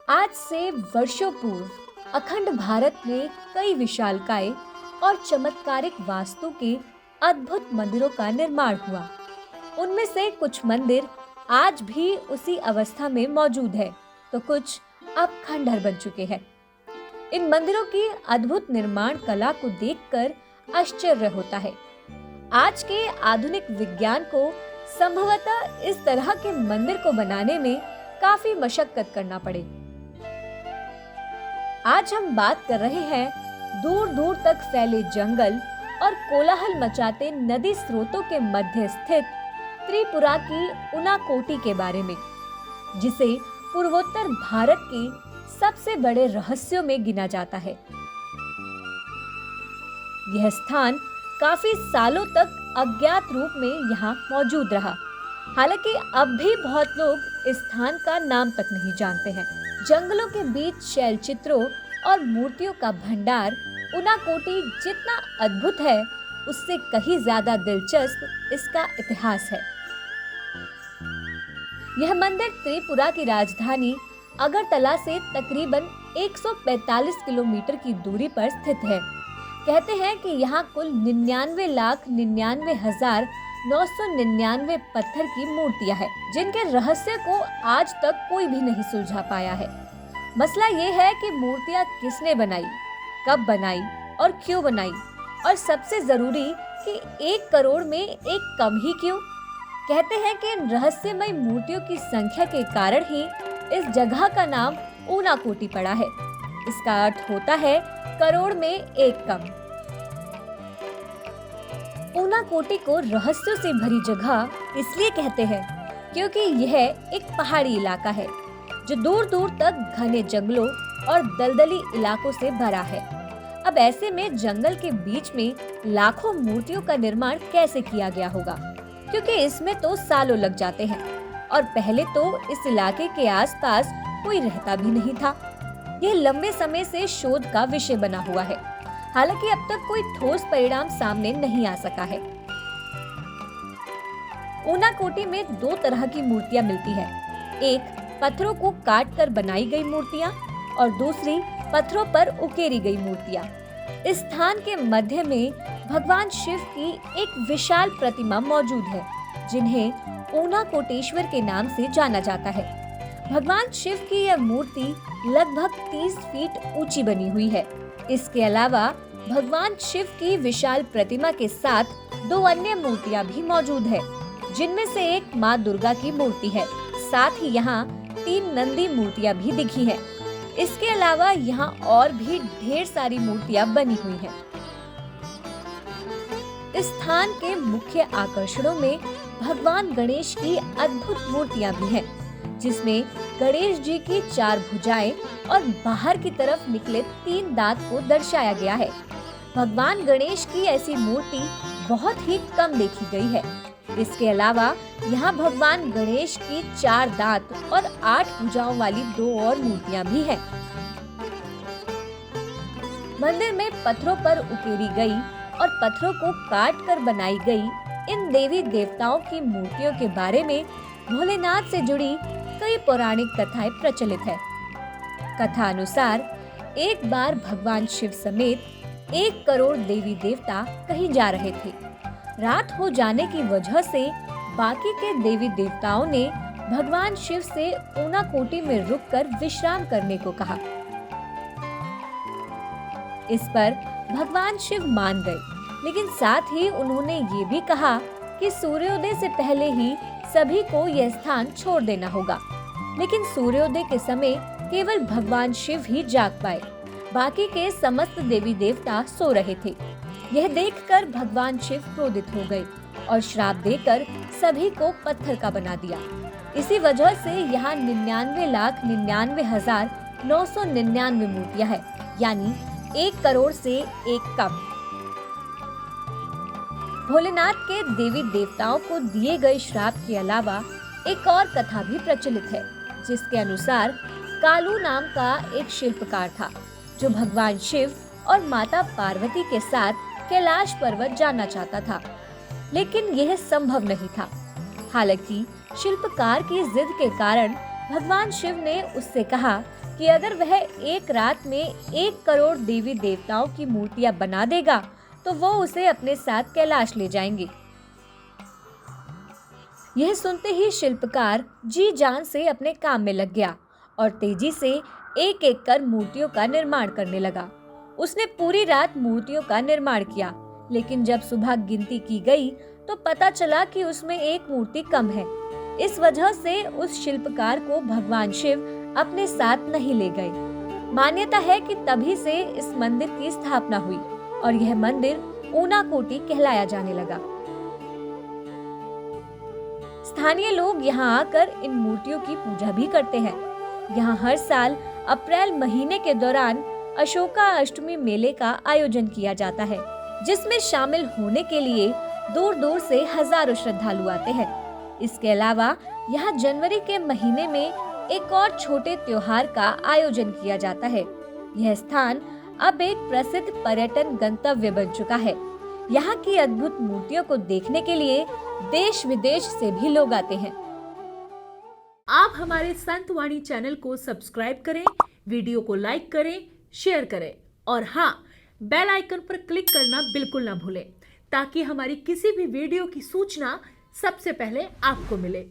आज से वर्षों पूर्व अखंड भारत में कई विशालकाय और चमत्कारिक वास्तु के अद्भुत मंदिरों का निर्माण हुआ। उनमें से कुछ मंदिर आज भी उसी अवस्था में मौजूद है, तो कुछ अब खंडहर बन चुके हैं। इन मंदिरों की अद्भुत निर्माण कला को देखकर आश्चर्य होता है। आज के आधुनिक विज्ञान को संभवतः इस तरह के मंदिर को बनाने में काफी मशक्कत करना पड़े। आज हम बात कर रहे हैं दूर दूर तक फैले जंगल और कोलाहल मचाते नदी स्रोतों के मध्य स्थित त्रिपुरा की उनाकोटी के बारे में, जिसे पूर्वोत्तर भारत के सबसे बड़े रहस्यों में गिना जाता है। यह स्थान काफी सालों तक अज्ञात रूप में यहाँ मौजूद रहा। हालांकि अब भी बहुत लोग इस स्थान का नाम तक नहीं जानते हैं। जंगलों के बीच शैल चित्रों और मूर्तियों का भंडार उनाकोटी जितना अद्भुत है, उससे कहीं ज्यादा दिलचस्प इसका इतिहास है। यह मंदिर त्रिपुरा की राजधानी अगरतला से तकरीबन 145 किलोमीटर की दूरी पर स्थित है। कहते हैं कि यहाँ कुल 99,99,999 पत्थर की मूर्तियां हैं, जिनके रहस्य को आज तक कोई भी नहीं सुलझा पाया है। मसला ये है कि मूर्तियां किसने बनाई, कब बनाई और क्यों बनाई, और सबसे जरूरी कि 1 करोड़ में एक कम ही क्यों। कहते हैं कि इन रहस्यमय मूर्तियों की संख्या के कारण ही इस जगह का नाम उनाकोटी पड़ा है। इसका अर्थ होता है करोड़ में एक कम। उनाकोटी को रहस्यों से भरी जगह इसलिए कहते हैं क्योंकि यह एक पहाड़ी इलाका है जो दूर दूर तक घने जंगलों और दलदली इलाकों से भरा है। अब ऐसे में जंगल के बीच में लाखों मूर्तियों का निर्माण कैसे किया गया होगा, क्योंकि इसमें तो सालों लग जाते हैं और पहले तो इस इलाके के आसपास कोई रहता भी नहीं था। यह लंबे समय से शोध का विषय बना हुआ है। हालांकि अब तक कोई ठोस परिणाम सामने नहीं आ सका है। उनाकोटी में 2 तरह की मूर्तियां मिलती है। एक पत्थरों को काट कर बनाई गई मूर्तियां और दूसरी पत्थरों पर उकेरी गई मूर्तियां। इस स्थान के मध्य में भगवान शिव की एक विशाल प्रतिमा मौजूद है, जिन्हें उनाकोटेश्वर के नाम से जाना जाता है। भगवान शिव की यह मूर्ति लगभग 30 फीट ऊंची बनी हुई है। इसके अलावा भगवान शिव की विशाल प्रतिमा के साथ 2 अन्य मूर्तियां भी मौजूद है, जिनमें से एक माँ दुर्गा की मूर्ति है। साथ ही यहाँ 3 नंदी मूर्तियां भी दिखी हैं। इसके अलावा यहाँ और भी ढेर सारी मूर्तियां बनी हुई हैं। इस स्थान के मुख्य आकर्षणों में भगवान गणेश की अद्भुत मूर्तियां भी हैं, जिसमें गणेश जी की 4 भुजाएं और बाहर की तरफ निकले 3 दांत को दर्शाया गया है। भगवान गणेश की ऐसी मूर्ति बहुत ही कम देखी गई है। इसके अलावा यहाँ भगवान गणेश की 4 दांत और 8 भुजाओं वाली 2 और मूर्तियां भी हैं। मंदिर में पत्थरों पर उकेरी गई और पत्थरों को काट कर बनाई गई इन देवी देवताओं की मूर्तियों के बारे में भोलेनाथ से जुड़ी कई पौराणिक कथाएं प्रचलित है। कथा अनुसार एक बार भगवान शिव समेत 1 करोड़ देवी देवता कहीं जा रहे थे। रात हो जाने की वजह से बाकी के देवी देवताओं ने भगवान शिव से उनाकोटी में रुककर विश्राम करने को कहा। इस पर भगवान शिव मान गए, लेकिन साथ ही उन्होंने ये भी कहा कि सूर्योदय से पहले ही सभी को यह स्थान छोड़ देना होगा। लेकिन सूर्योदय के समय केवल भगवान शिव ही जाग पाए, बाकी के समस्त देवी देवता सो रहे थे। यह देखकर भगवान शिव क्रोधित हो गए और श्राप देकर सभी को पत्थर का बना दिया। इसी वजह से यहाँ 99,99,999 मूर्तियां हैं, यानी 1 करोड़ से एक कम। भोलेनाथ के देवी देवताओं को दिए गए श्राप के अलावा एक और कथा भी प्रचलित है, जिसके अनुसार कालू नाम का एक शिल्पकार था, जो भगवान शिव और माता पार्वती के साथ कैलाश पर्वत जाना चाहता था, लेकिन यह संभव नहीं था। हालांकि शिल्पकार की जिद के कारण भगवान शिव ने उससे कहा कि अगर वह एक रात में 1 करोड़ देवी देवताओं की मूर्तियां बना देगा तो वो उसे अपने साथ कैलाश ले जाएंगे। यह सुनते ही शिल्पकार जी जान से अपने काम में लग गया और तेजी से एक एक कर मूर्तियों का निर्माण करने लगा। उसने पूरी रात मूर्तियों का निर्माण किया, लेकिन जब सुबह गिनती की गई तो पता चला कि उसमें एक मूर्ति कम है। इस वजह से उस शिल्पकार को भगवान शिव अपने साथ नहीं ले गए। मान्यता है कि तभी से इस मंदिर की स्थापना हुई और यह मंदिर ऊनाकोटी कहलाया जाने लगा। स्थानीय लोग यहाँ आकर इन मूर्तियों की पूजा भी करते हैं। यहाँ हर साल अप्रैल महीने के दौरान अशोका अष्टमी मेले का आयोजन किया जाता है, जिसमें शामिल होने के लिए दूर दूर से हजारों श्रद्धालु आते हैं। इसके अलावा यहाँ जनवरी के महीने में एक और छोटे त्योहार का आयोजन किया जाता है। यह स्थान अब एक प्रसिद्ध पर्यटन गंतव्य बन चुका है। यहाँ की अद्भुत मूर्तियों को देखने के लिए देश विदेश से भी लोग आते हैं। आप हमारे संतवाणी चैनल को सब्सक्राइब करें, वीडियो को लाइक करें, शेयर करें और हाँ, बेल आइकन पर क्लिक करना बिल्कुल ना भूलें ताकि हमारी किसी भी वीडियो की सूचना सबसे पहले आपको मिले।